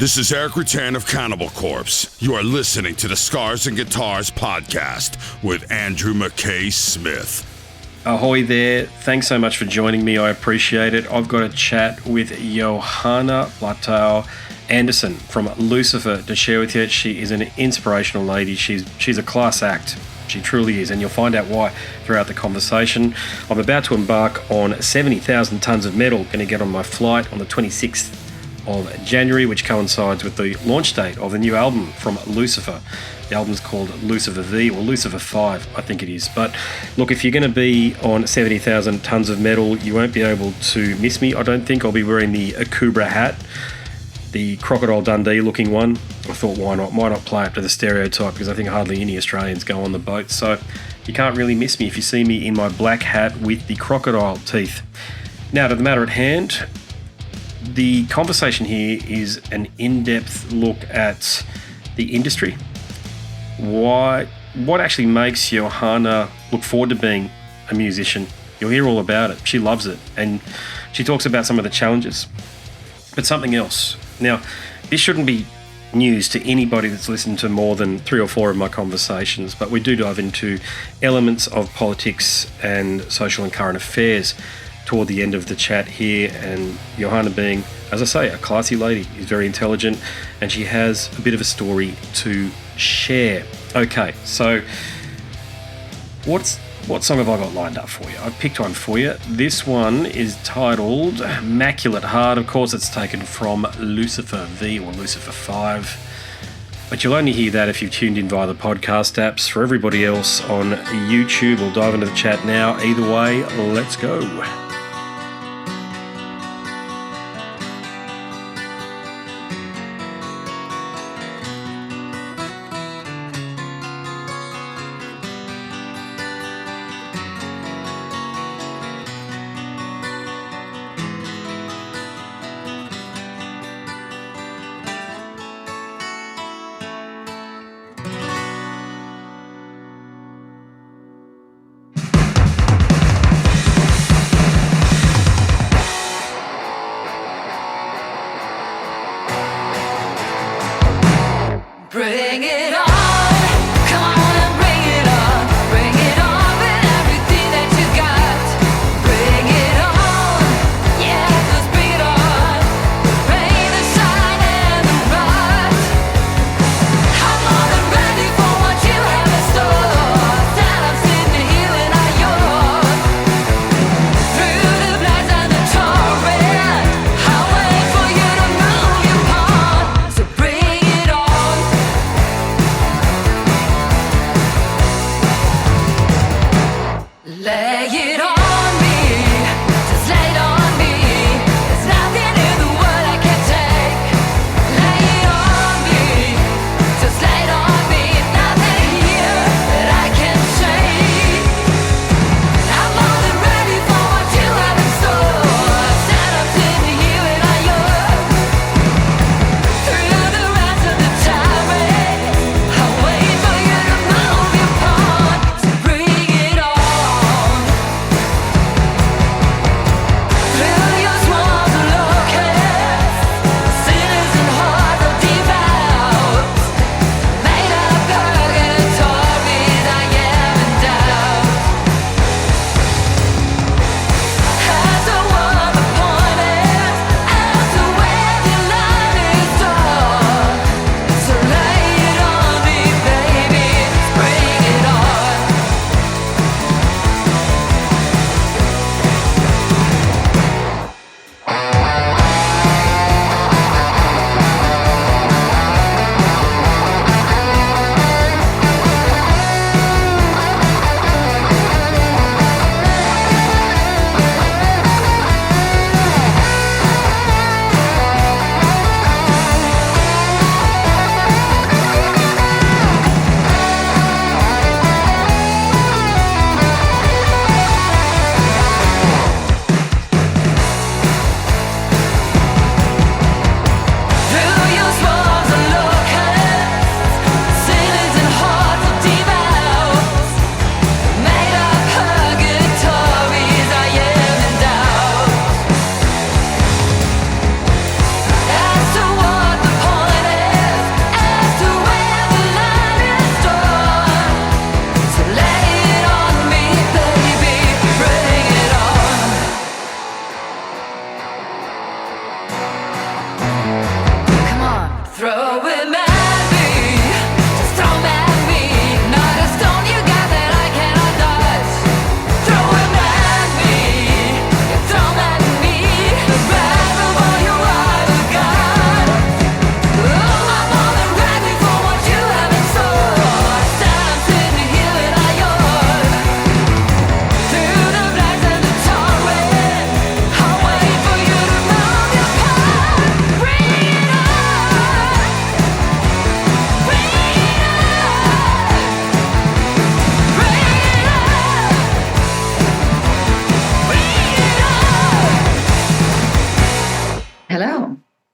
This is Eric Rutan of Cannibal Corpse. You are listening to the Scars and Guitars podcast with Andrew McKay Smith. Ahoy there. Thanks so much for joining me. I appreciate it. I've got a chat with Johanna Platow Andersson from Lucifer to share with you. She is an inspirational lady. She's a class act. She truly is, and you'll find out why throughout the conversation. I'm about to embark on 70,000 tons of metal. Going to get on my flight on the 26th of January, which coincides with the launch date of the new album from Lucifer. The album's called Lucifer V, or Lucifer V, I think it is. But look, if you're going to be on 70,000 tons of metal, you won't be able to miss me. I don't think I'll be wearing the Akubra hat, the Crocodile Dundee looking one. I thought, why not? Why not play up to the stereotype? Because I think hardly any Australians go on the boat. So you can't really miss me if you see me in my black hat with the crocodile teeth. Now, to the matter at hand, the conversation here is an in-depth look at the industry. What actually makes Johanna look forward to being a musician? You'll hear all about it. She loves it. And she talks about some of the challenges. But something else. Now, this shouldn't be news to anybody that's listened to more than 3 or 4 of my conversations, but we do dive into elements of politics and social and current affairs toward the end of the chat here. And Johanna, being, as I say, a classy lady, is very intelligent, and she has a bit of a story to share. Okay, so what song have I got lined up for you? I've picked one for you. This one is titled Immaculate Heart. Of course, it's taken from Lucifer V or Lucifer V. But you'll only hear that if you've tuned in via the podcast apps. For everybody else on YouTube, we'll dive into the chat now. Either way, let's go.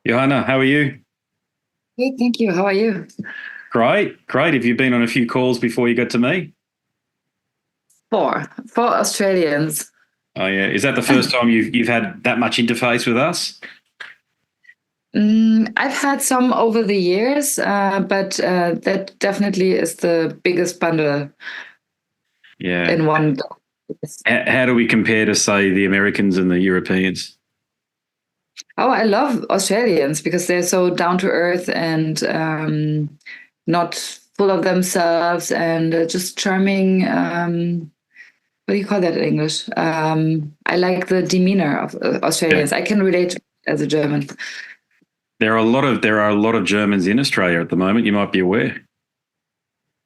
Johanna, how are you? Good, thank you. How are you? Great, great. Have you been on a few calls before you got to me? Four Australians. Oh yeah, is that the first time you've had that much interface with us? I've had some over the years, but that definitely is the biggest bundle Yeah. in one. How do we compare to say the Americans and the Europeans? Oh, I love Australians because they're so down to earth and not full of themselves and just charming. What do you call that in English? I like the demeanor of Australians. Yeah. I can relate to it as a German. There are a lot of Germans in Australia at the moment. You might be aware.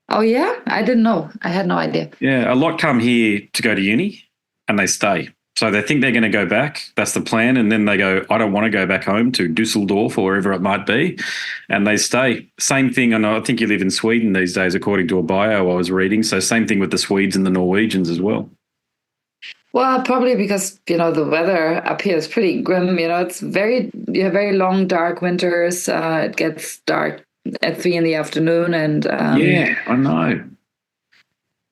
Oh yeah, I didn't know. I had no idea. Yeah, a lot come here to go to uni, and they stay. So they think they're going to go back. That's the plan, and then they go, "I don't want to go back home to Dusseldorf or wherever it might be," and they stay. Same thing. And I think you live in Sweden these days, according to a bio I was reading. So same thing with the Swedes and the Norwegians as well. Well, probably because the weather up here is pretty grim. You have very long, dark winters. It gets dark at 3 in the afternoon, and Yeah, I know.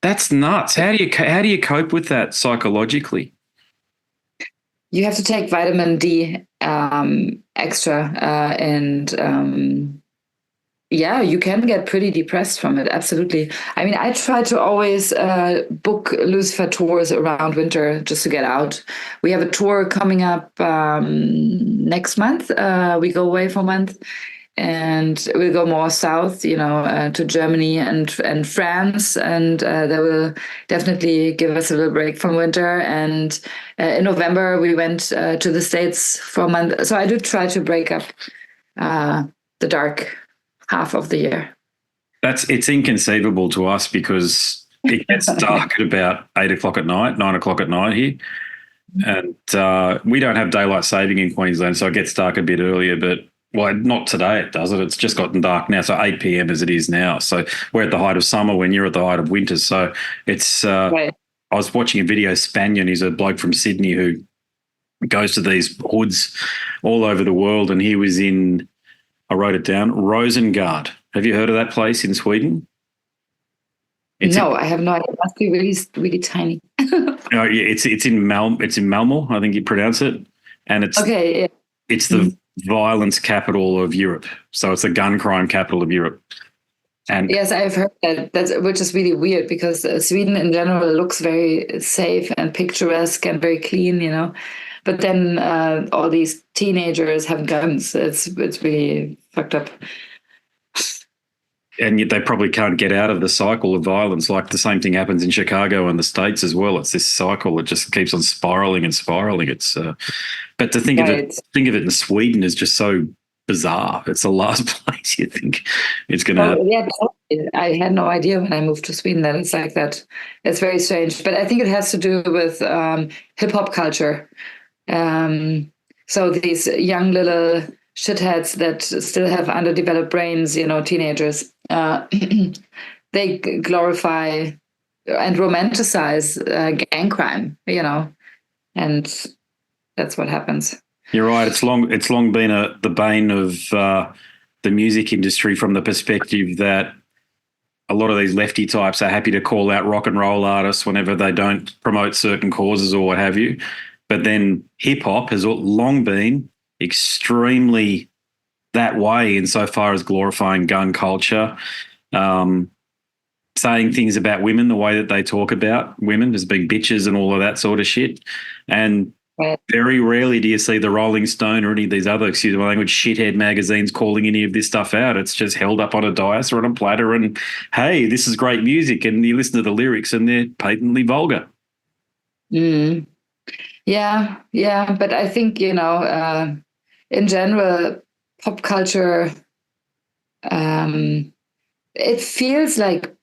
That's nuts. How do you cope with that psychologically? you have to take vitamin D extra, and yeah, you can get pretty depressed from it. Absolutely. I mean, I try to always book Lucifer tours around winter just to get out. We have a tour coming up next month. We go away for a month, and we'll go more south, to Germany and France, and that will definitely give us a little break from winter. And in November, we went to the States for a month. So I do try to break up the dark half of the year. It's inconceivable to us because it gets dark at about 8 o'clock at night, 9 o'clock at night here. And we don't have daylight saving in Queensland, so it gets dark a bit earlier, but well, not today it does it. It's just gotten dark now, so 8 p.m. as it is now. So we're at the height of summer when you're at the height of winter. So it's Right. I was watching a video, Spaniard, he's a bloke from Sydney who goes to these hoods all over the world, and he was in, I wrote it down, Rosengard. Have you heard of that place in Sweden? No, I have no idea. It must be really, really tiny. Yeah, it's in Malmo, I think you pronounce it, and Okay, yeah. it's the violence capital of Europe. So it's the gun crime capital of Europe. And Yes, I've heard that, which is really weird because Sweden in general looks very safe and picturesque and very clean. But then all these teenagers have guns. It's really fucked up. and yet they probably can't get out of the cycle of violence. Like the same thing happens in Chicago and the States as well. It's this cycle that just keeps on spiraling and spiraling. It's but to think Right. of it in Sweden is just so bizarre. It's the last place you think it's going to happen. Yeah, totally. I had no idea when I moved to Sweden that it's like that. It's very strange, but I think it has to do with hip hop culture. So these young little shitheads that still have underdeveloped brains, teenagers, they glorify and romanticize gang crime, and that's what happens. You're right. It's long been the bane of the music industry from the perspective that a lot of these lefty types are happy to call out rock and roll artists whenever they don't promote certain causes or what have you. But then hip hop has long been extremely that way insofar as glorifying gun culture, saying things about women the way that they talk about women as being bitches and all of that sort of shit. And Right. very rarely do you see the Rolling Stone or any of these other, excuse my language, shithead magazines calling any of this stuff out. It's just held up on a dais or on a platter and, hey, this is great music. And you listen to the lyrics and they're patently vulgar. Mm. Yeah. But I think, in general, pop culture, it feels like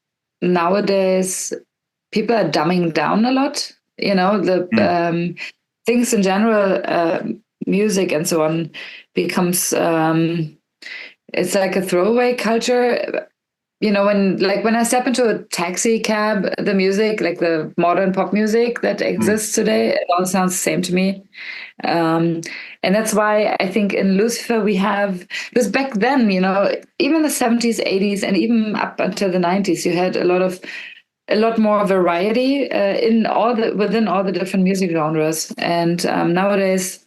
nowadays people are dumbing down a lot. Things in general, music and so on, becomes it's like a throwaway culture. when I step into a taxi cab, the music, like the modern pop music that exists today, it all sounds the same to me. And that's why I think in Lucifer we have, because back then, even the 70s, 80s, and even up until the 90s, you had a lot more variety within all the different music genres. And nowadays,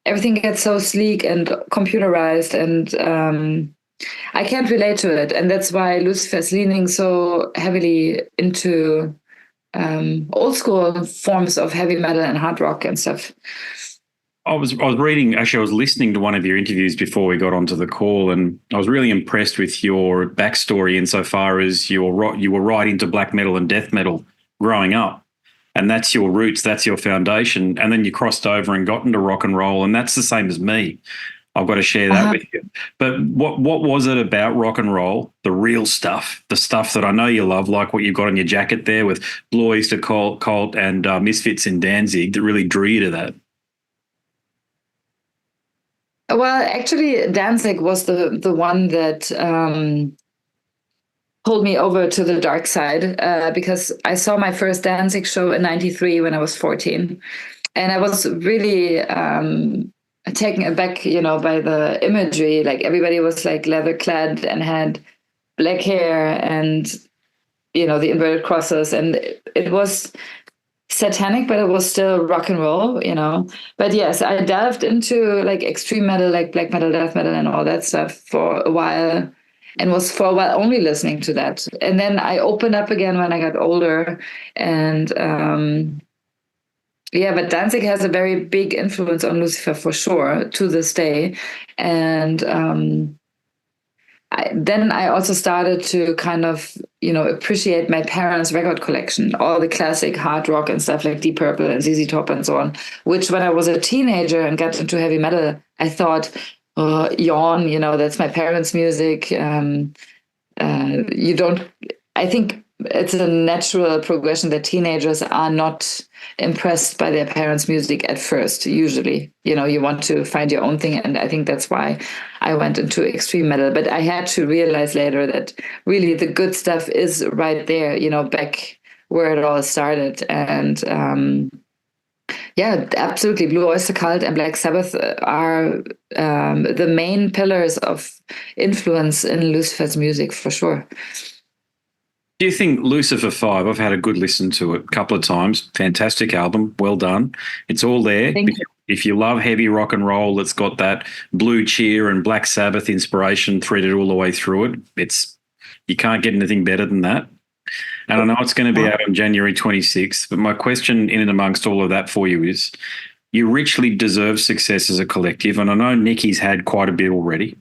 everything gets so sleek and computerized, and I can't relate to it. And that's why Lucifer is leaning so heavily into old school forms of heavy metal and hard rock and stuff. I was listening to one of your interviews before we got onto the call, and I was really impressed with your backstory insofar as you were right into black metal and death metal growing up. And that's your roots, that's your foundation. And then you crossed over and got into rock and roll, and that's the same as me. I've got to share that with you. But what was it about rock and roll, the real stuff, the stuff that I know you love, like what you've got on your jacket there with Blue Oyster Cult and Misfits in Danzig, that really drew you to that? Well, actually, Danzig was the one that pulled me over to the dark side, because I saw my first Danzig show in '93 when I was 14. And I was really taken aback, by the imagery. Like, everybody was like leather clad and had black hair and, the inverted crosses. And it was satanic, but it was still rock and roll, But yes, I delved into like extreme metal, like black metal, death metal, and all that stuff for a while, and was for a while only listening to that. And then I opened up again when I got older, and but Danzig has a very big influence on Lucifer for sure to this day. And then I also started to kind of, appreciate my parents' record collection, all the classic hard rock and stuff like Deep Purple and ZZ Top and so on, which when I was a teenager and got into heavy metal, I thought, oh, yawn, that's my parents' music. I think it's a natural progression that teenagers are not impressed by their parents' music at first. Usually, you want to find your own thing. And I think that's why I went into extreme metal. But I had to realize later that really the good stuff is right there, back where it all started. And absolutely. Blue Oyster Cult and Black Sabbath are the main pillars of influence in Lucifer's music for sure. Do you think Lucifer V, I've had a good listen to it a couple of times. Fantastic album. Well done. It's all there. Thank you. If you love heavy rock and roll, it's got that Blue Cheer and Black Sabbath inspiration threaded all the way through it. You can't get anything better than that. And I know it's going to be out on January 26th, but my question in and amongst all of that for you is, you richly deserve success as a collective. And I know Nicke's had quite a bit already,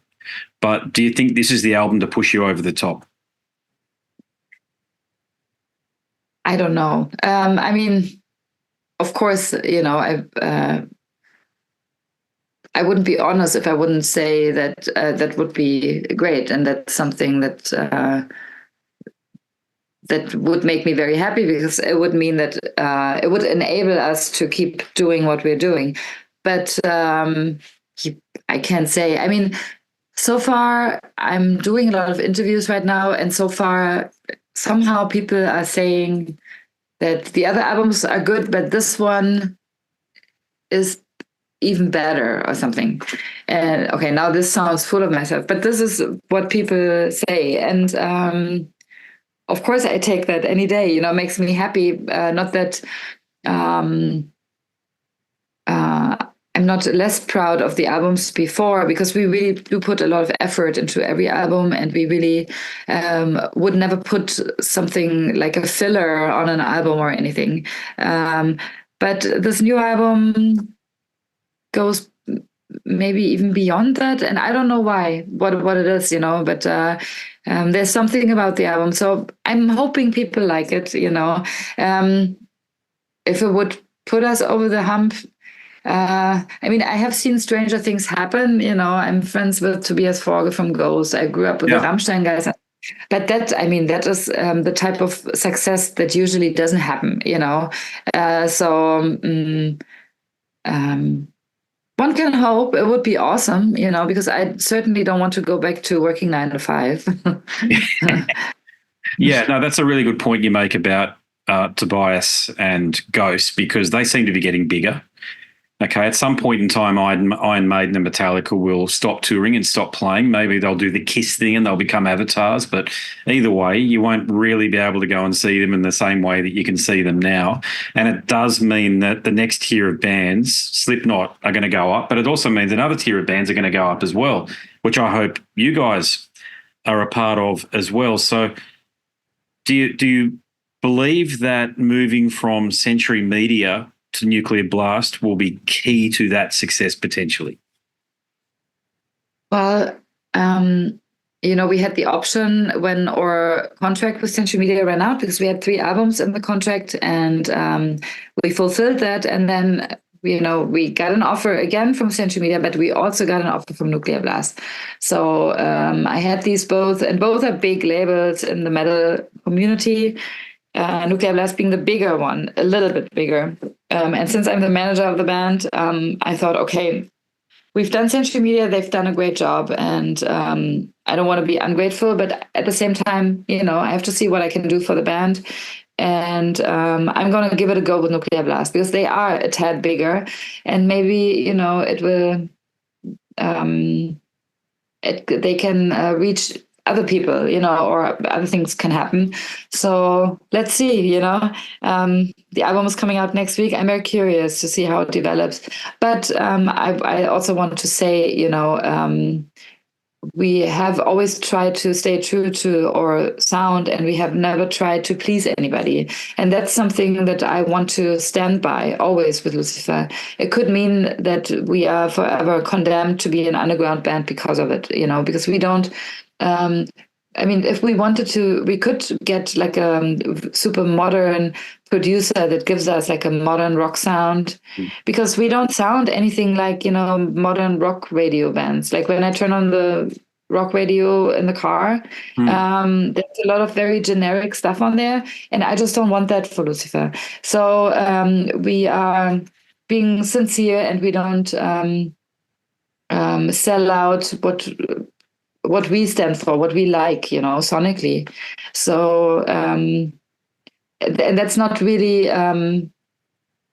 but do you think this is the album to push you over the top? I don't know. Of course, I wouldn't be honest if I wouldn't say that that would be great, and that's something that would make me very happy, because it would mean that it would enable us to keep doing what we're doing. But I can't say. So far, I'm doing a lot of interviews right now, and so far, somehow people are saying that the other albums are good, but this one is even better or something. And okay, now this sounds full of myself, but this is what people say. And of course, I take that any day, it makes me happy. Not that I'm not less proud of the albums before, because we really do put a lot of effort into every album, and we really would never put something like a filler on an album or anything. But this new album goes maybe even beyond that, and I don't know what it is, but there's something about the album. So I'm hoping people like it, if it would put us over the hump. I have seen stranger things happen. I'm friends with Tobias Forge from Ghost. I grew up with the Rammstein guys. But that is the type of success that usually doesn't happen, One can hope. It would be awesome, because I certainly don't want to go back to working 9 to 5. Yeah, no, that's a really good point you make about Tobias and Ghost, because they seem to be getting bigger. Okay, at some point in time, Iron Maiden and Metallica will stop touring and stop playing. Maybe they'll do the Kiss thing and they'll become avatars. But either way, you won't really be able to go and see them in the same way that you can see them now. And it does mean that the next tier of bands, Slipknot, are going to go up. But it also means another tier of bands are going to go up as well, which I hope you guys are a part of as well. So do you believe that moving from Century Media to Nuclear Blast will be key to that success potentially? Well, we had the option when our contract with Century Media ran out, because we had 3 albums in the contract, and we fulfilled that. And then, we got an offer again from Century Media, but we also got an offer from Nuclear Blast. So I had these both, and both are big labels in the metal community. Nuclear Blast being the bigger one, a little bit bigger. And since I'm the manager of the band, I thought, okay, we've done Century Media, they've done a great job, and I don't want to be ungrateful, but at the same time, I have to see what I can do for the band. And I'm going to give it a go with Nuclear Blast, because they are a tad bigger, and maybe, it will, they can reach other people, or other things can happen. So let's see, the album is coming out next week. I'm very curious to see how it develops. But I also want to say, we have always tried to stay true to our sound, and we have never tried to please anybody. And that's something that I want to stand by always with Lucifer. It could mean that we are forever condemned to be an underground band because of it, because we don't, if we wanted to, we could get like a super modern producer that gives us like a modern rock sound, because we don't sound anything like, modern rock radio bands. Like when I turn on the rock radio in the car, there's a lot of very generic stuff on there, and I just don't want that for Lucifer. So we are being sincere, and we don't sell out what we stand for, what we like, sonically. So, and that's not really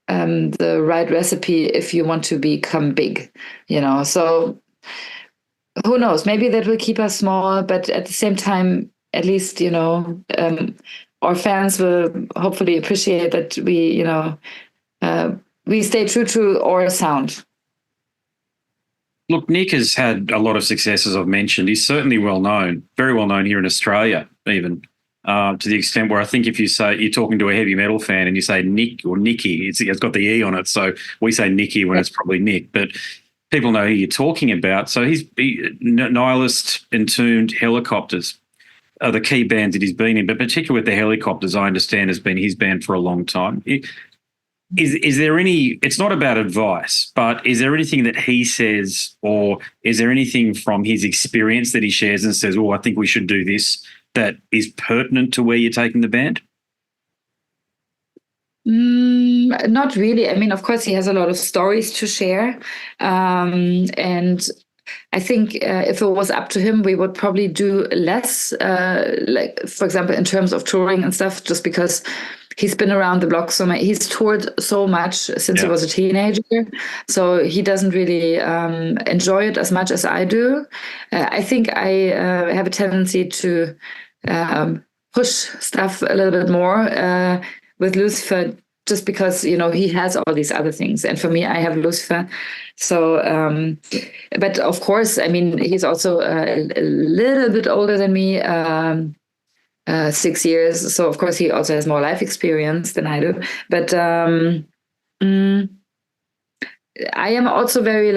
the right recipe if you want to become big, So who knows? Maybe that will keep us small, but at the same time, at least, our fans will hopefully appreciate that we stay true to our sound. Look, Nick has had a lot of success, as I've mentioned. He's certainly well known, very well known here in Australia, even to the extent where I think if you say you're talking to a heavy metal fan and you say Nick or Nicke, it's got the E on it. So we say Nicke when it's probably Nick, but people know who you're talking about. So Nihilist, Entombed, Hellacopters are the key bands that he's been in, but particularly with the Hellacopters, I understand has been his band for a long time. Is there any, it's not about advice, but is there anything that he says, or is there anything from his experience that he shares and says, oh, I think we should do this, that is pertinent to where you're taking the band? Not really. Of course, he has a lot of stories to share. And I think if it was up to him, we would probably do less, like, for example, in terms of touring and stuff, just because he's been around the block so much. He's toured so much since he was a teenager. So he doesn't really enjoy it as much as I do. I think I have a tendency to push stuff a little bit more with Lucifer, just because, he has all these other things. And for me, I have Lucifer. So, but of course, he's also a little bit older than me, 6 years. So, of course, he also has more life experience than I do. But I am also very,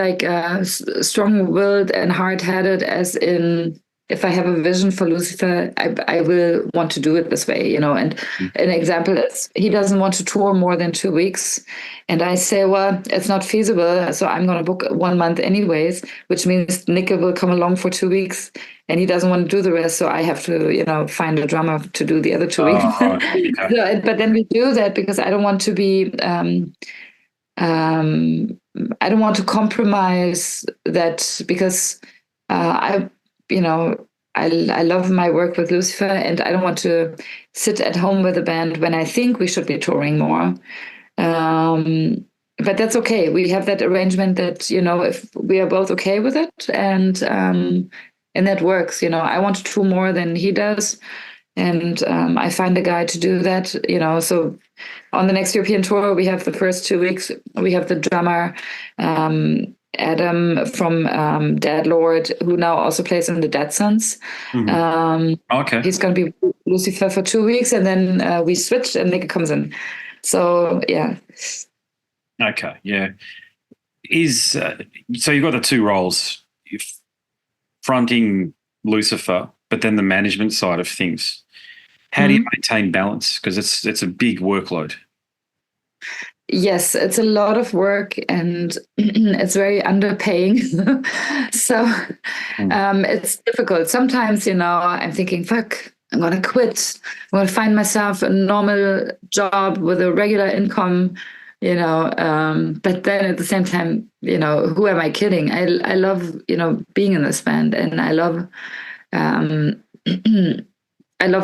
strong-willed and hard-headed, as in, if I have a vision for Lucifer, I will want to do it this way, And an example is, he doesn't want to tour more than 2 weeks. And I say, well, it's not feasible. So I'm going to book 1 month anyways, which means Nicke will come along for 2 weeks and he doesn't want to do the rest. So I have to, find a drummer to do the other 2 weeks. Okay. But then we do that because I don't want to be I don't want to compromise that because I love my work with Lucifer, and I don't want to sit at home with a band when I think we should be touring more. But that's okay. We have that arrangement that, if we are both okay with it, and that works. I want to tour more than he does, and I find a guy to do that. So on the next European tour, we have the first 2 weeks. We have the drummer Adam from Dead Lord, who now also plays in the Dead Sons. Okay. He's going to be Lucifer for 2 weeks, and then we switch, and Nicke comes in. So yeah. Okay, yeah. So you've got the two roles, fronting Lucifer, but then the management side of things. How do you maintain balance? Because it's a big workload. Yes, it's a lot of work, and it's very underpaying. So it's difficult. Sometimes, I'm thinking, fuck, I'm going to quit. I'm going to find myself a normal job with a regular income, but then at the same time, who am I kidding? I love, being in this band, and I love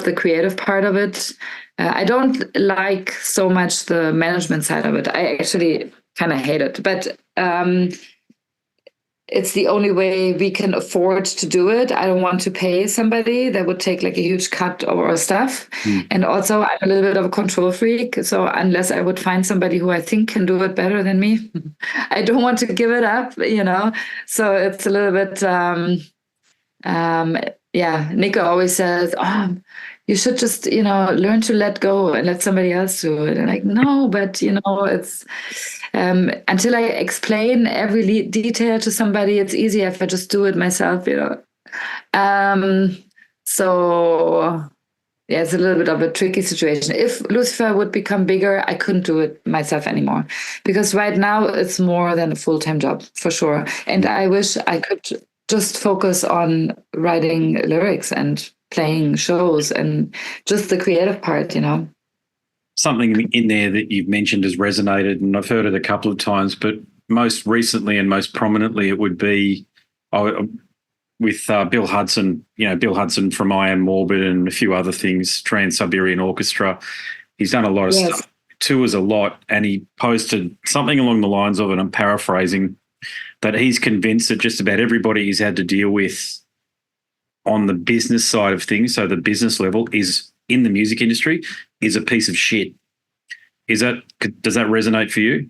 the creative part of it. I don't like so much the management side of it. I actually kind of hate it, but it's the only way we can afford to do it. I don't want to pay somebody that would take like a huge cut of our stuff. And also I'm a little bit of a control freak. So unless I would find somebody who I think can do it better than me, I don't want to give it up, So it's a little bit, Nicke always says, you should just, learn to let go and let somebody else do it. And like, no, but, it's until I explain every detail to somebody, it's easier if I just do it myself, So, yeah, it's a little bit of a tricky situation. If Lucifer would become bigger, I couldn't do it myself anymore, because right now it's more than a full-time job for sure. And I wish I could just focus on writing lyrics and playing shows and just the creative part, Something in there that you've mentioned has resonated, and I've heard it a couple of times, but most recently and most prominently it would be with Bill Hudson, Bill Hudson from I Am Morbid and a few other things, Trans-Siberian Orchestra. He's done a lot of stuff, tours a lot, and he posted something along the lines of, and I'm paraphrasing, that he's convinced that just about everybody he's had to deal with on the business side of things, so the business level is in the music industry, is a piece of shit. Does that resonate for you?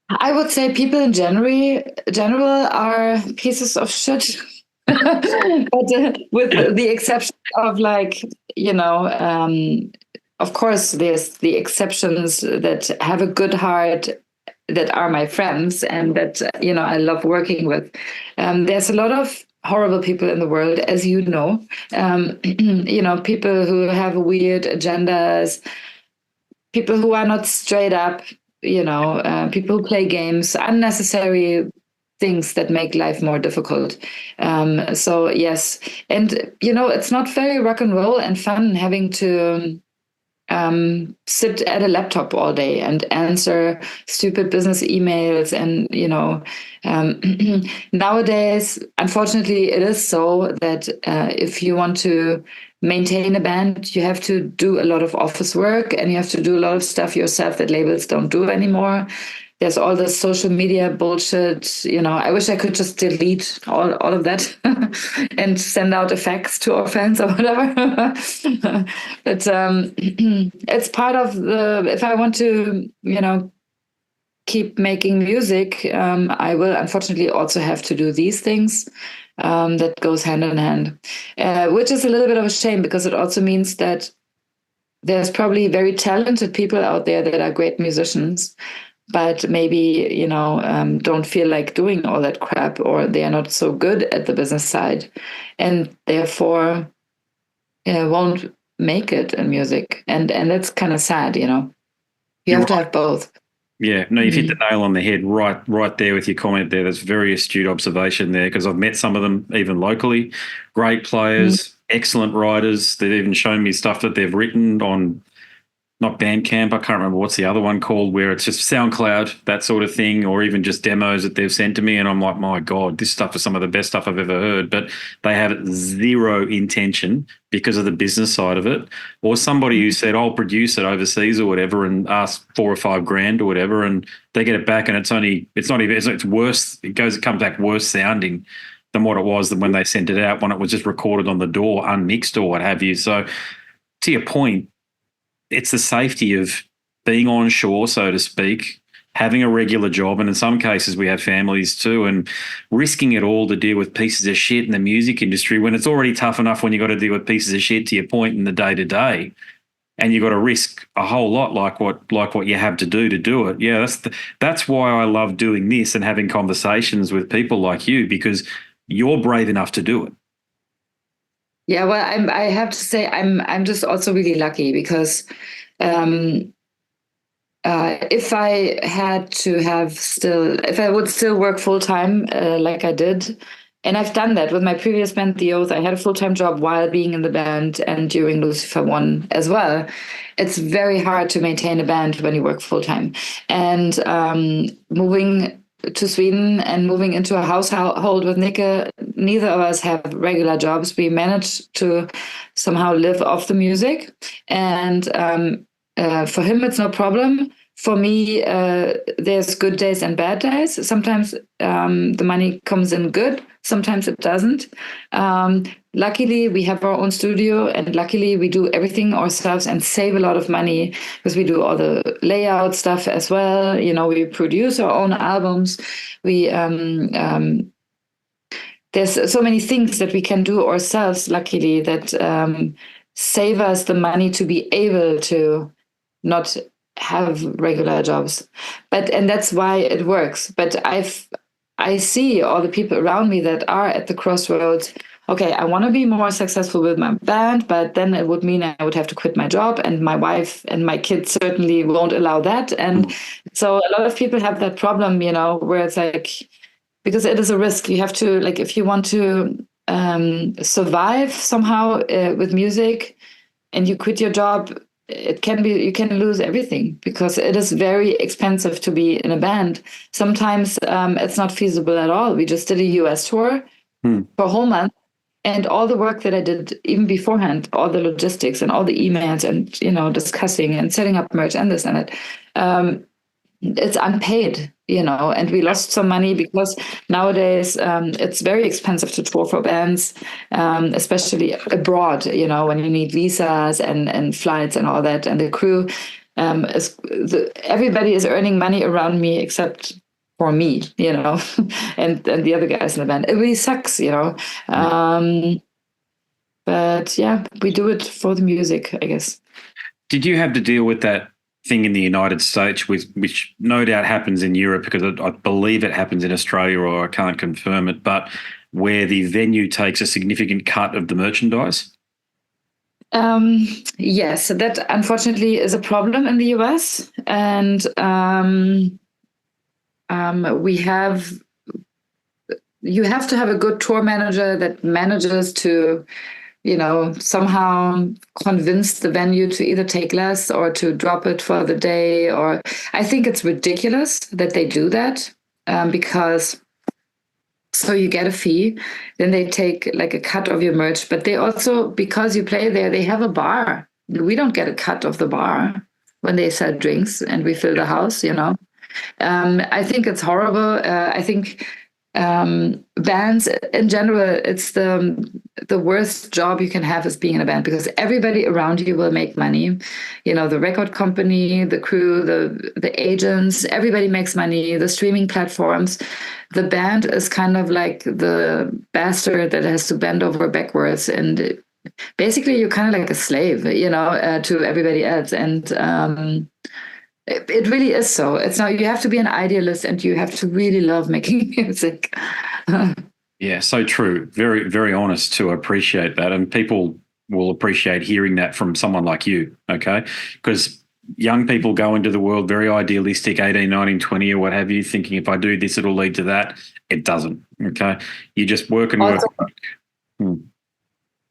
I would say people in general are pieces of shit. But with the exception of of course, there's the exceptions that have a good heart, that are my friends, and that, I love working with. There's a lot of horrible people in the world, as you know. People who have weird agendas, people who are not straight up, people who play games, unnecessary things that make life more difficult. So yes, and it's not very rock and roll and fun having to sit at a laptop all day and answer stupid business emails. And nowadays, unfortunately, it is so that if you want to maintain a band, you have to do a lot of office work, and you have to do a lot of stuff yourself that labels don't do anymore. There's all this social media bullshit. I wish I could just delete all of that and send out a fax to our fans or whatever. But it's part of if I want to, keep making music, I will unfortunately also have to do these things. That goes hand in hand, which is a little bit of a shame, because it also means that there's probably very talented people out there that are great musicians, but maybe, don't feel like doing all that crap, or they are not so good at the business side, and therefore won't make it in music. And that's kind of sad, You have to have both. Yeah, no, you've hit the nail on the head right there with your comment there. That's very astute observation there, because I've met some of them even locally. Great players, excellent writers. They've even shown me stuff that they've written on not Bandcamp, I can't remember what's the other one called, where it's just SoundCloud, that sort of thing, or even just demos that they've sent to me. And I'm like, my God, this stuff is some of the best stuff I've ever heard. But they have zero intention because of the business side of it. Or somebody who said, I'll produce it overseas or whatever and ask $4 or $5 grand or whatever, and they get it back and it's worse. It comes back worse sounding than what it was than when they sent it out, when it was just recorded on the door, unmixed or what have you. So to your point, it's the safety of being on shore, so to speak, having a regular job, and in some cases we have families too, and risking it all to deal with pieces of shit in the music industry when it's already tough enough when you've got to deal with pieces of shit, to your point, in the day-to-day, and you've got to risk a whole lot like what you have to do it. Yeah, that's why I love doing this and having conversations with people like you, because you're brave enough to do it. Yeah, well, I have to say I'm just also really lucky because if I would still work full time like I did, and I've done that with my previous band, The Oath. I had a full-time job while being in the band and during Lucifer V as well. It's very hard to maintain a band when you work full-time. And moving to Sweden and moving into a household with Nicke, neither of us have regular jobs. We managed to somehow live off the music. And for him, it's no problem. For me, there's good days and bad days. Sometimes the money comes in good. Sometimes it doesn't. Luckily, we have our own studio, and luckily we do everything ourselves and save a lot of money because we do all the layout stuff as well. You know, we produce our own albums. We there's so many things that we can do ourselves, luckily, that save us the money to be able to not have regular jobs. And that's why it works. But I see all the people around me that are at the crossroads. Okay, I want to be more successful with my band, but then it would mean I would have to quit my job, and my wife and my kids certainly won't allow that. And so a lot of people have that problem, you know, where it's like, because it is a risk. You have to, like, if you want to survive somehow with music and you quit your job, you can lose everything because it is very expensive to be in a band. Sometimes it's not feasible at all. We just did a US tour for a whole month, and all the work that I did even beforehand, all the logistics and all the emails and, you know, discussing and setting up merch and this and that, it's unpaid, you know, and we lost some money because nowadays it's very expensive to tour for bands, especially abroad, you know, when you need visas and flights and all that. And the crew, everybody is earning money around me except for me, you know, and the other guys in the band. It really sucks, you know. But yeah, we do it for the music, I guess. Did you have to deal with that thing in the United States, which no doubt happens in Europe, because I believe it happens in Australia, or I can't confirm it, but where the venue takes a significant cut of the merchandise? Yes, so that unfortunately is a problem in the US. And you have to have a good tour manager that manages to, you know, somehow convince the venue to either take less or to drop it for the day. Or I think it's ridiculous that they do that, because so you get a fee, then they take like a cut of your merch, but they also, because you play there, they have a bar. We don't get a cut of the bar when they sell drinks and we fill the house, you know. I think it's horrible. I think bands in general, it's the worst job you can have is being in a band, because everybody around you will make money. You know, the record company, the crew, the agents, everybody makes money, the streaming platforms. The band is kind of like the bastard that has to bend over backwards, and basically you're kind of like a slave, you know, to everybody else. And it really is so. It's now, you have to be an idealist and you have to really love making music. Yeah, so true. Very, very honest to appreciate that. And people will appreciate hearing that from someone like you, okay? Because young people go into the world very idealistic, 18, 19, 20 or what have you, thinking if I do this, it'll lead to that. It doesn't, okay? You just work and work.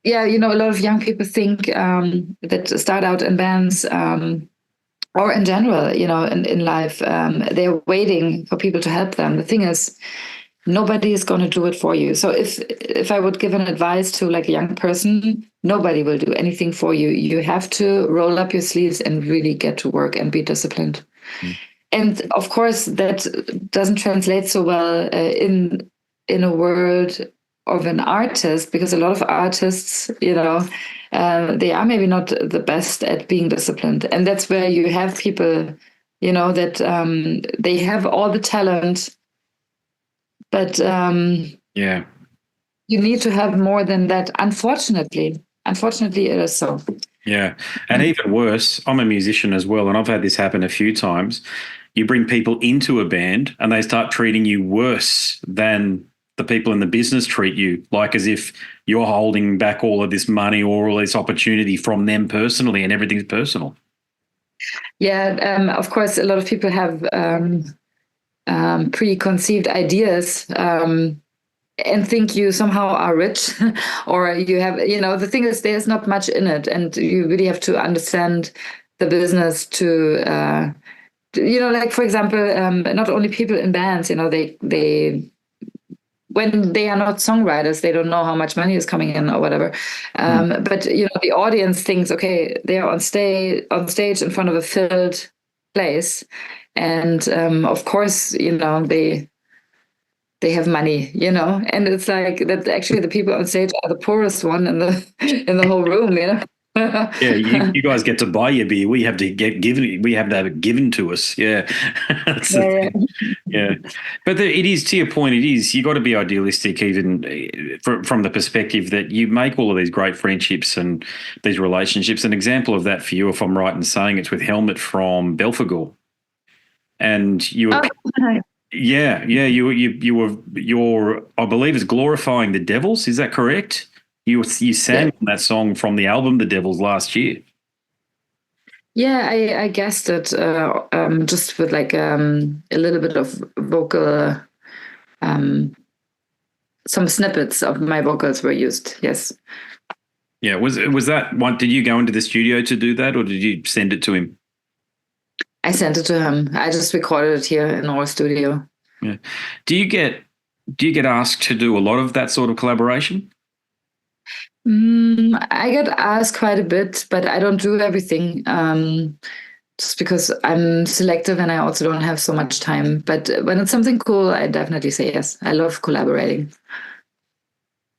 Yeah, you know, a lot of young people think that start out in bands, or in general, in life, they're waiting for people to help them. The thing is, nobody is going to do it for you. So if I would give an advice to like a young person, nobody will do anything for you. You have to roll up your sleeves and really get to work and be disciplined. And of course, that doesn't translate so well in a world of an artist, because a lot of artists, they are maybe not the best at being disciplined. And that's where you have people, that they have all the talent, but you need to have more than that. Unfortunately, it is so. Yeah. And even worse, I'm a musician as well, and I've had this happen a few times. You bring people into a band and they start treating you worse than the people in the business treat you, like as if you're holding back all of this money or all this opportunity from them personally, and everything's personal. Yeah, of course, a lot of people have preconceived ideas and think you somehow are rich or you have, the thing is there's not much in it, and you really have to understand the business to, like, for example, not only people in bands, they when they are not songwriters, they don't know how much money is coming in or whatever. But the audience thinks, okay, they are on stage in front of a filled place, and of course, they have money, and it's like that. Actually, the people on stage are the poorest one in the whole room, Yeah, you guys get to buy your beer. We have to have it given to us. Yeah. Yeah. But it is, to your point, you got to be idealistic, even from the perspective that you make all of these great friendships and these relationships. An example of that for you, if I'm right in saying, it's with Helmet from Belfagor. And you were, you were, I believe it's Glorifying the Devils. Is that correct? You sang that song from the album The Devils last year. Yeah, I guessed it just with like a little bit of vocal, some snippets of my vocals were used. Yes. Yeah. Was that one? Did you go into the studio to do that, or did you send it to him? I sent it to him. I just recorded it here in our studio. Yeah. Do you get asked to do a lot of that sort of collaboration? I get asked quite a bit, but I don't do everything, just because I'm selective and I also don't have so much time. But when it's something cool, I definitely say yes. I love collaborating.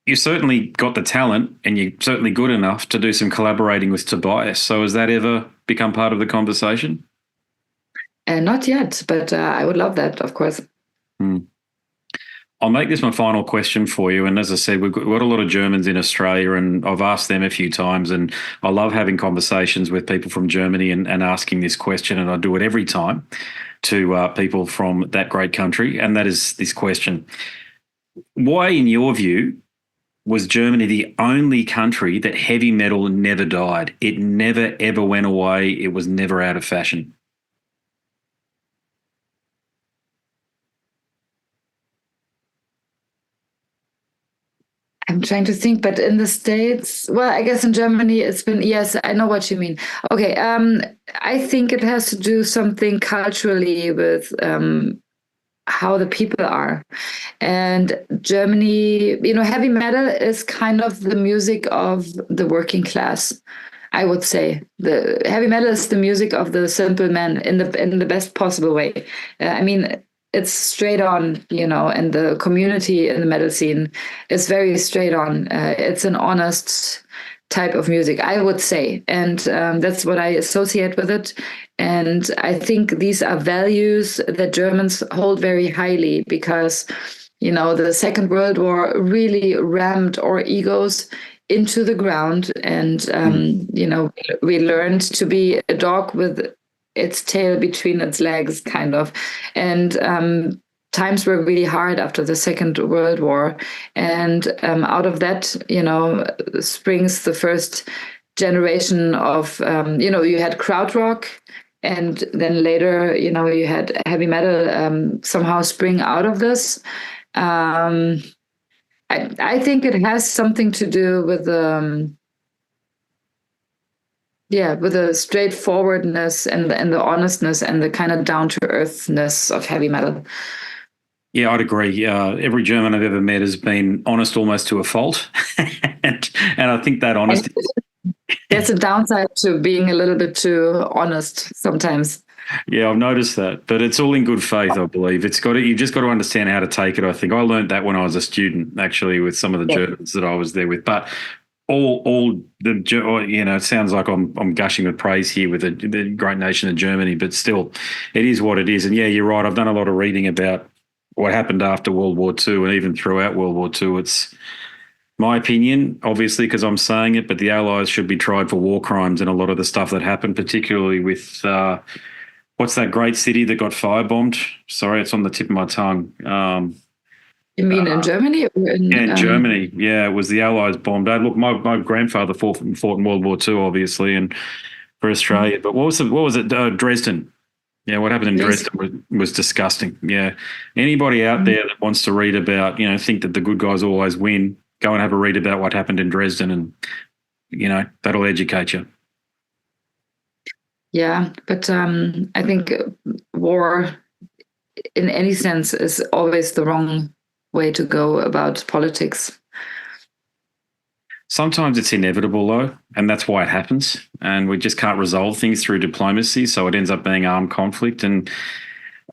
You certainly got the talent, and you're certainly good enough to do some collaborating with Tobias. So has that ever become part of the conversation? Not yet, but I would love that, of course. I'll make this my final question for you. And as I said, we've got a lot of Germans in Australia, and I've asked them a few times, and I love having conversations with people from Germany and asking this question, and I do it every time to people from that great country, and that is this question. Why, in your view, was Germany the only country that heavy metal never died? It never, ever went away. It was never out of fashion. I'm trying to think, but in the States, well, I guess in Germany it's been, yes, I know what you mean. Okay, I think it has to do something culturally with how the people are. And Germany, heavy metal is kind of the music of the working class, I would say. The heavy metal is the music of the simple man in the best possible way. It's straight on, and the community in the metal scene is very straight on. It's an honest type of music, I would say. And that's what I associate with it. And I think these are values that Germans hold very highly because, the Second World War really rammed our egos into the ground. And, we learned to be a dog with its tail between its legs, kind of. And times were really hard after the Second World War. And out of that, springs the first generation of, you had krautrock, and then later, you had heavy metal somehow spring out of this. I think it has something to do with Yeah, with the straightforwardness and the honestness and the kind of down to earthness of heavy metal. Yeah, I'd agree. Every German I've ever met has been honest almost to a fault, and I think that And honesty. there's a downside to being a little bit too honest sometimes. Yeah, I've noticed that, but it's all in good faith, I believe. You just got to understand how to take it. I think I learned that when I was a student, actually, with some of the Yeah. Germans that I was there with. But it sounds like I'm gushing with praise here with the great nation of Germany, but still, it is what it is. And yeah, you're right. I've done a lot of reading about what happened after World War II and even throughout World War II. It's my opinion, obviously, because I'm saying it, but the Allies should be tried for war crimes and a lot of the stuff that happened, particularly with what's that great city that got firebombed? Sorry, it's on the tip of my tongue. You mean in Germany? Or in Germany. Yeah, it was the Allies bombed. Look, my grandfather fought in World War II, obviously, and for Australia. But what was it? Dresden. Yeah, what happened in Dresden was disgusting. Yeah. Anybody out there that wants to read about, think that the good guys always win, go and have a read about what happened in Dresden, and, that'll educate you. Yeah, but I think war in any sense is always the wrong way to go about politics. Sometimes it's inevitable, though, and that's why it happens. And we just can't resolve things through diplomacy, so it ends up being armed conflict. And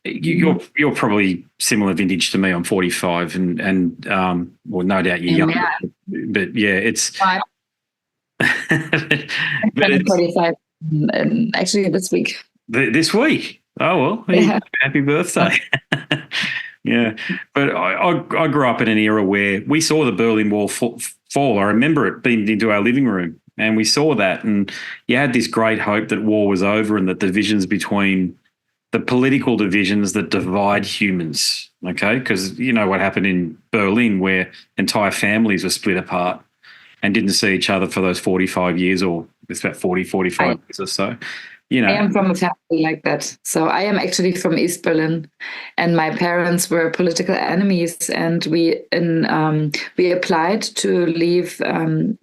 you're probably similar vintage to me. I'm 45, and well, no doubt you're younger. But yeah, it's. I'm 45, and actually this week. This week. Oh well, yeah. Happy birthday. Yeah, but I grew up in an era where we saw the Berlin Wall fall. I remember it beamed into our living room, and we saw that, and you had this great hope that war was over and that divisions between the political divisions that divide humans, okay? Because you know what happened in Berlin, where entire families were split apart and didn't see each other for those 45 years, or it's about 45 years or so. I am from a family like that. So I am actually from East Berlin, and my parents were political enemies. And we applied to leave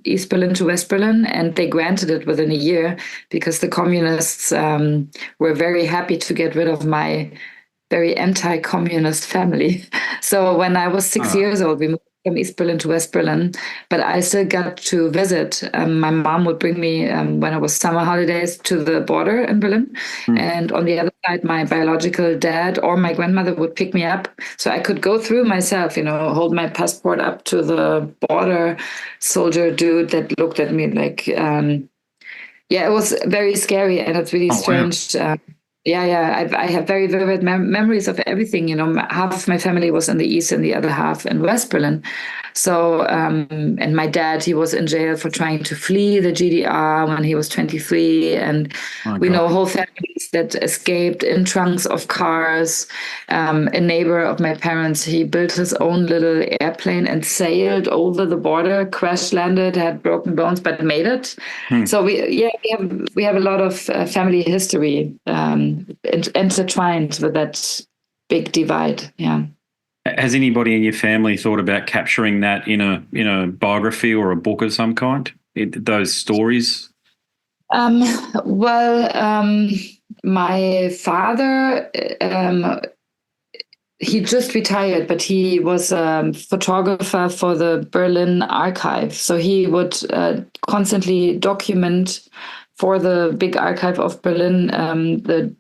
East Berlin to West Berlin, and they granted it within a year because the communists were very happy to get rid of my very anti-communist family. So when I was 6 years old, we moved from East Berlin to West Berlin, but I still got to visit. My mom would bring me, when it was summer holidays, to the border in Berlin. And on the other side, my biological dad or my grandmother would pick me up. So I could go through myself, hold my passport up to the border soldier dude that looked at me like, it was very scary, and it's really strange. Wow. I have very vivid memories of everything. Half of my family was in the East and the other half in West Berlin. So, and my dad, he was in jail for trying to flee the GDR when he was 23. And we know whole families that escaped in trunks of cars. A neighbor of my parents, he built his own little airplane and sailed over the border, crash landed, had broken bones, but made it. So we have a lot of family history intertwined with that big divide. Yeah. Has anybody in your family thought about capturing that in a biography or a book of some kind? Those stories? My father, he just retired, but he was a photographer for the Berlin archive. So he would constantly document for the big archive of Berlin the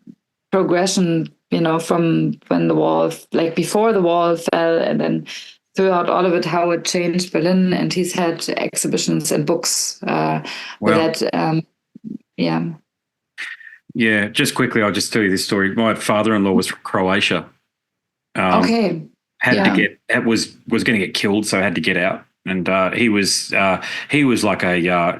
progression, from when the wall, like before the wall fell, and then throughout all of it, how it changed Berlin. And he's had exhibitions and books with that. Yeah, just quickly, I'll just tell you this story. My father-in-law was from Croatia. Was going to get killed, so had to get out. And he was like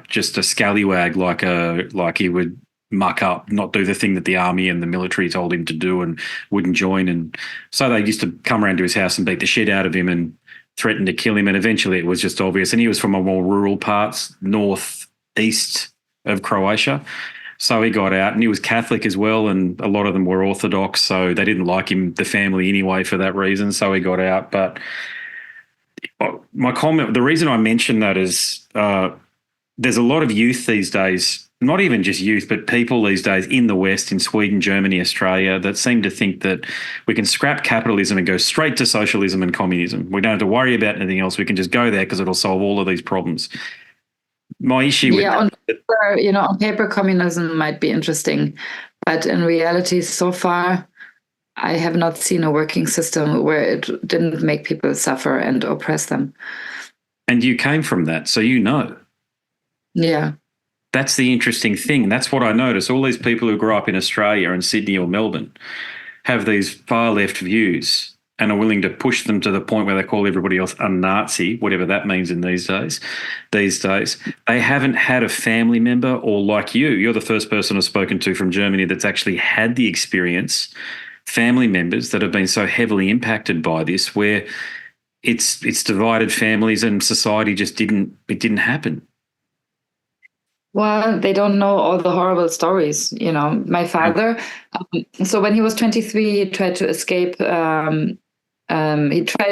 just a scallywag, like he would muck up, not do the thing that the army and the military told him to do, and wouldn't join. And so they used to come around to his house and beat the shit out of him and threatened to kill him. And eventually it was just obvious. And he was from a more rural parts, northeast of Croatia. So he got out, and he was Catholic as well, and a lot of them were Orthodox, so they didn't like him, the family anyway, for that reason. So he got out. But my comment, the reason I mention that is there's a lot of youth these days not even just youth, but people these days in the West, in Sweden, Germany, Australia, that seem to think that we can scrap capitalism and go straight to socialism and communism. We don't have to worry about anything else. We can just go there because it'll solve all of these problems. My issue with on paper, on paper, communism might be interesting, but in reality, so far, I have not seen a working system where it didn't make people suffer and oppress them. And you came from that, so you know. Yeah. That's the interesting thing. That's what I notice. All these people who grow up in Australia and Sydney or Melbourne have these far left views and are willing to push them to the point where they call everybody else a Nazi, whatever that means in these days. They haven't had a family member, or like you're the first person I've spoken to from Germany that's actually had the experience, family members that have been so heavily impacted by this, where it's divided families and society just didn't happen. Well, they don't know all the horrible stories. My father, so when he was 23, he tried to escape. He tried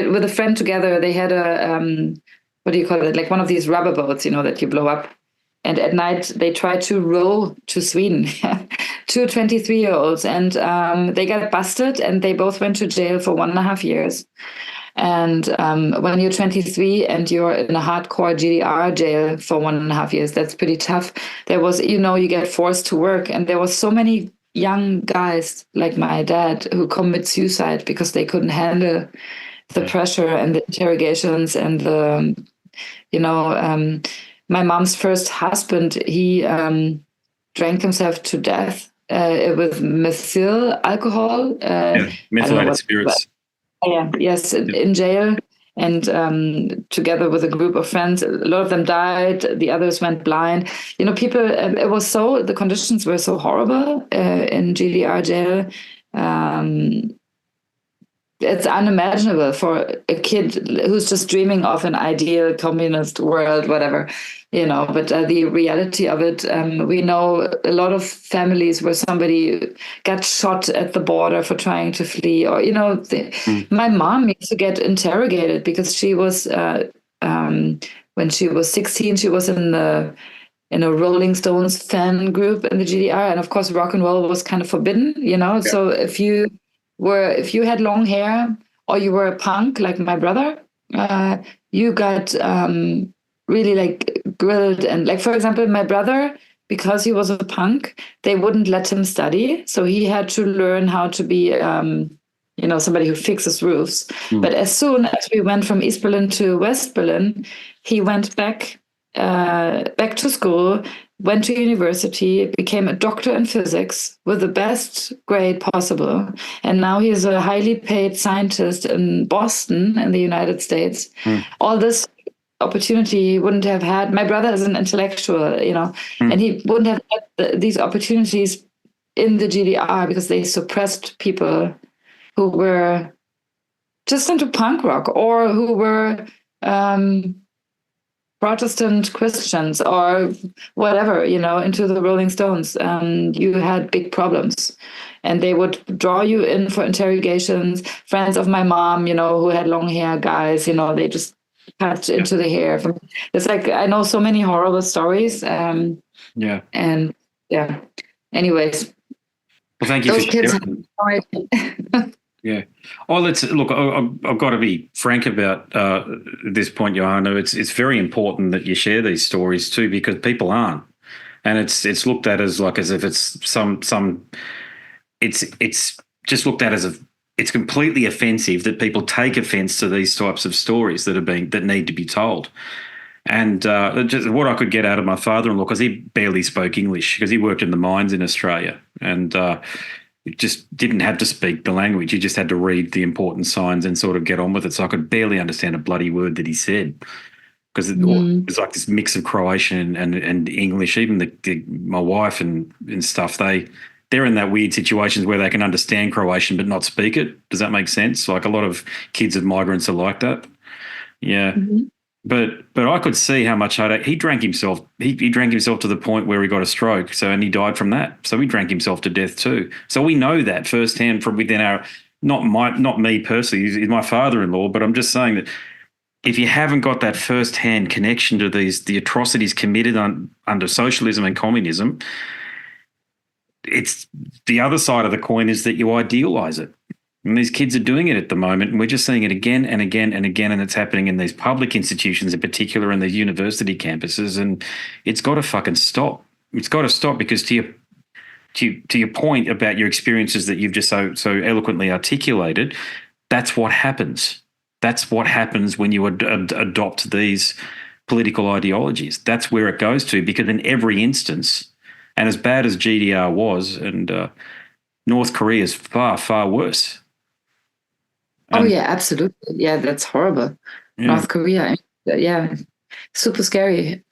with a friend together. They had a, what do you call it? Like one of these rubber boats, that you blow up. And at night, they tried to row to Sweden, two 23-year-olds. And they got busted, and they both went to jail for 1.5 years. And when you're 23 and you're in a hardcore GDR jail for 1.5 years, that's pretty tough. There was, you get forced to work. And there was so many young guys like my dad who commit suicide because they couldn't handle the pressure and the interrogations and the, my mom's first husband, he drank himself to death with methyl alcohol. Methylated spirits. Yes, in jail, and together with a group of friends. A lot of them died. The others went blind. People. The conditions were so horrible in GDR jail. It's unimaginable for a kid who's just dreaming of an ideal communist world, whatever, but the reality of it, we know a lot of families where somebody got shot at the border for trying to flee, or, my mom used to get interrogated because she was, when she was 16, she was in a Rolling Stones fan group in the GDR. And of course, rock and roll was kind of forbidden, so if you had long hair or you were a punk like my brother, you got really like grilled. And like, for example, my brother, because he was a punk, they wouldn't let him study. So he had to learn how to be, somebody who fixes roofs. But as soon as we went from East Berlin to West Berlin, he went back to school, went to university, became a doctor in physics with the best grade possible. And now he's a highly paid scientist in Boston in the United States. All this opportunity he wouldn't have had. My brother is an intellectual, and he wouldn't have had these opportunities in the GDR because they suppressed people who were just into punk rock or who were Protestant Christians or whatever, into the Rolling Stones. You had big problems, and they would draw you in for interrogations. Friends of my mom, who had long hair, guys, they just cut into the hair. It's like, I know so many horrible stories. And anyways. Well, thank you those for kids sharing. Yeah. Well, I've got to be frank about this point, Johanna. It's very important that you share these stories too, because people aren't, and it's looked at as if it's it's just looked at as it's completely offensive that people take offence to these types of stories that need to be told. And just what I could get out of my father-in-law, because he barely spoke English, because he worked in the mines in Australia, and just didn't have to speak the language. He just had to read the important signs and sort of get on with it. So I could barely understand a bloody word that he said, because it was like this mix of Croatian and English. Even my wife and stuff, they're in that weird situations where they can understand Croatian but not speak it. Does that make sense? Like a lot of kids of migrants are like that. Yeah. Mm-hmm. But I could see how much he drank himself. He drank himself to the point where he got a stroke. And he died from that. So he drank himself to death too. So we know that firsthand from within our, not me personally, he's my father-in-law, but I'm just saying that if you haven't got that first-hand connection to the atrocities committed under socialism and communism, it's the other side of the coin is that you idealize it. And these kids are doing it at the moment, and we're just seeing it again and again and again, and it's happening in these public institutions in particular, and the university campuses, and it's got to fucking stop. It's got to stop, because to your point about your experiences that you've just so eloquently articulated, that's what happens. That's what happens when you adopt these political ideologies. That's where it goes to, because in every instance, and as bad as GDR was, and North Korea is far, far worse. Oh, yeah, absolutely. Yeah, that's horrible. Yeah. North Korea, yeah, super scary.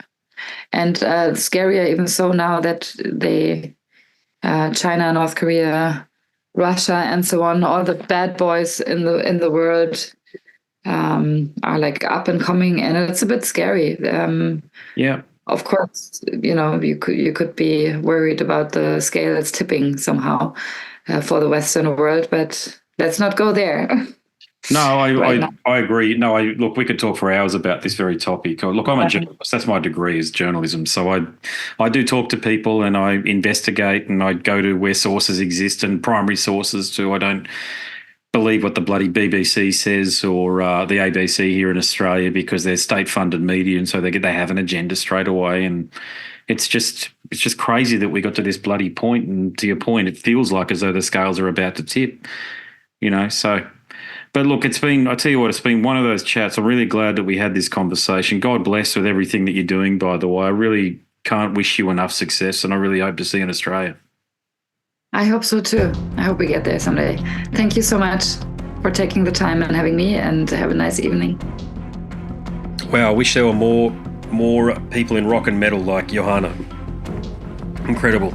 And scarier even so now that China, North Korea, Russia, and so on, all the bad boys in the world are like up and coming, and it's a bit scary. Yeah. Of course, you could be worried about the scale that's tipping somehow for the Western world, but let's not go there. No, I agree. No, look, we could talk for hours about this very topic. Look, I'm a journalist. That's my degree, is journalism. So I do talk to people, and I investigate, and I go to where sources exist, and primary sources too. I don't believe what the bloody BBC says, or the ABC here in Australia, because they're state-funded media, and so they have an agenda straight away. And it's just crazy that we got to this bloody point. And to your point, it feels like as though the scales are about to tip. So. But look, I tell you what, it's been one of those chats. I'm really glad that we had this conversation. God bless with everything that you're doing, by the way. I really can't wish you enough success, and I really hope to see you in Australia. I hope so too. I hope we get there someday. Thank you so much for taking the time and having me, and have a nice evening. Wow, I wish there were more people in rock and metal like Johanna. Incredible.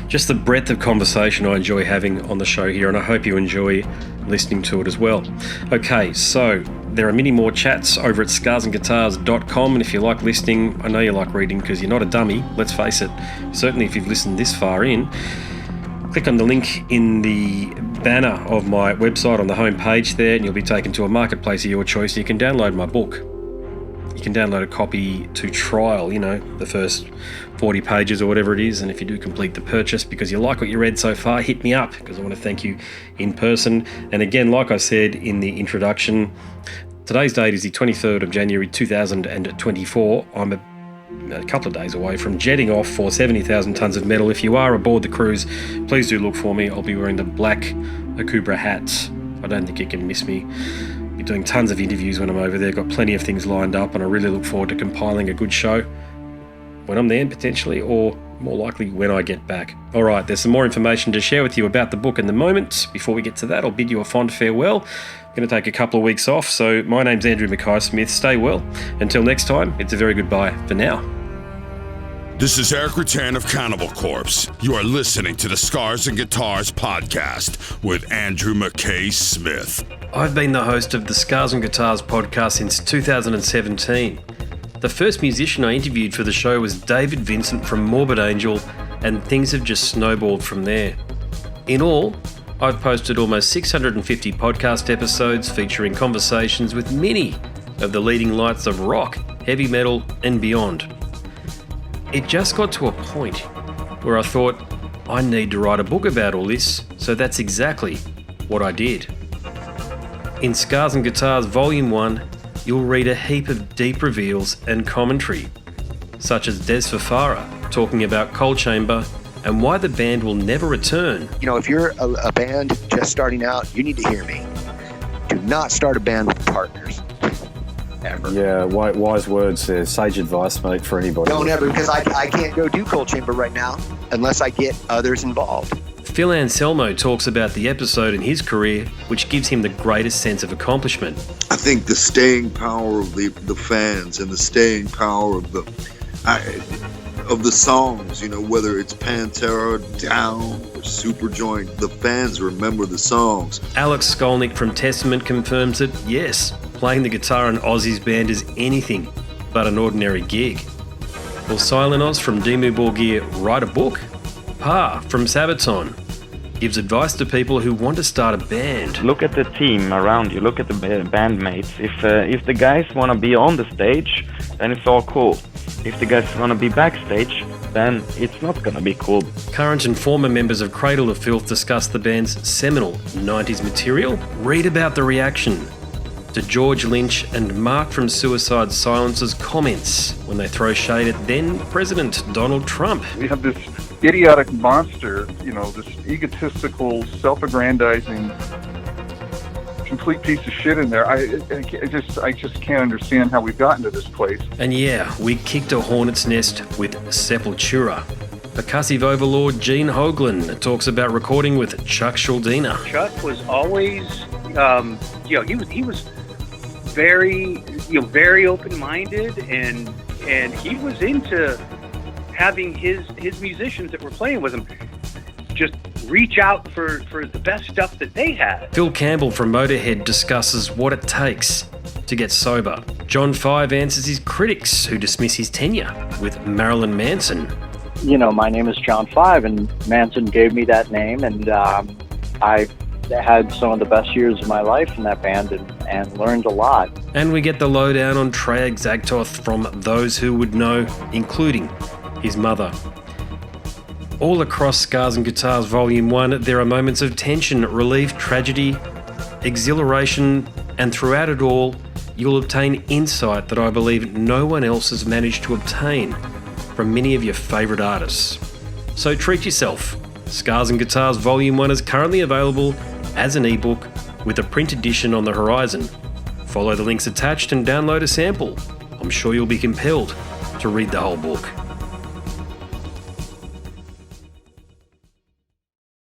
Just the breadth of conversation I enjoy having on the show here, and I hope you enjoy listening to it as well. Okay, so there are many more chats over at scarsandguitars.com, and if you like listening, I know you like reading because you're not a dummy, let's face it. Certainly if you've listened this far in, click on the link in the banner of my website on the home page there, and you'll be taken to a marketplace of your choice. You can download my book. You can download a copy to trial, the first 40 pages or whatever it is. And if you do complete the purchase because you like what you read so far, hit me up, because I want to thank you in person. And again, like I said in the introduction, today's date is the 23rd of January 2024. I'm a couple of days away from jetting off for 70,000 tonnes of metal. If you are aboard the cruise, please do look for me. I'll be wearing the black Akubra hats. I don't think you can miss me. I'll be doing tons of interviews when I'm over there. Got plenty of things lined up, and I really look forward to compiling a good show when I'm there, potentially, or more likely when I get back. All right, there's some more information to share with you about the book in the moment. Before we get to that, I'll bid you a fond farewell. I'm going to take a couple of weeks off, so my name's Andrew Mackay-Smith. Stay well. Until next time, it's a very goodbye for now. This is Eric Rattan of Cannibal Corpse. You are listening to the Scars and Guitars podcast with Andrew Mackay-Smith. I've been the host of the Scars and Guitars podcast since 2017. The first musician I interviewed for the show was David Vincent from Morbid Angel, and things have just snowballed from there. In all, I've posted almost 650 podcast episodes featuring conversations with many of the leading lights of rock, heavy metal, and beyond. It just got to a point where I thought, I need to write a book about all this, so that's exactly what I did. In Scars and Guitars Volume 1, you'll read a heap of deep reveals and commentary, such as Des Fafara talking about Coal Chamber and why the band will never return. If you're a band just starting out, you need to hear me. Do not start a band with partners. Ever. Yeah, wise words there. Sage advice, mate, for anybody. Don't ever, because I can't go do Coal Chamber right now unless I get others involved. Phil Anselmo talks about the episode in his career which gives him the greatest sense of accomplishment. I think the staying power of the fans and the staying power of the songs, whether it's Pantera, Down, or Superjoint, the fans remember the songs. Alex Skolnick from Testament confirms that, yes, playing the guitar in Ozzy's band is anything but an ordinary gig. Will Silent Oz from Dimmu Borgir write a book? Pa from Sabaton. gives advice to people who want to start a band. Look at the team around you, look at the bandmates. If the guys want to be on the stage, then it's all cool. If the guys want to be backstage, then it's not going to be cool. Current and former members of Cradle of Filth discuss the band's seminal 90s material. Read about the reaction to George Lynch and Mark from Suicide Silence's comments when they throw shade at then President Donald Trump. We have this idiotic monster, this egotistical, self-aggrandizing, complete piece of shit in there. I just can't understand how we've gotten to this place. And yeah, we kicked a hornet's nest with Sepultura. Percussive overlord Gene Hoglan talks about recording with Chuck Schuldiner. Chuck was always, he was very open-minded, and he was into having his musicians that were playing with him just reach out for the best stuff that they had. Phil Campbell from Motorhead discusses what it takes to get sober. John Five answers his critics who dismiss his tenure with Marilyn Manson. My name is John Five, and Manson gave me that name, and I had some of the best years of my life in that band and learned a lot. And we get the lowdown on Treyarch Zagtoth from those who would know, including his mother. All across Scars and Guitars Volume 1, there are moments of tension, relief, tragedy, exhilaration, and throughout it all, you'll obtain insight that I believe no one else has managed to obtain from many of your favourite artists. So treat yourself. Scars and Guitars Volume 1 is currently available as an ebook with a print edition on the horizon. Follow the links attached and download a sample. I'm sure you'll be compelled to read the whole book.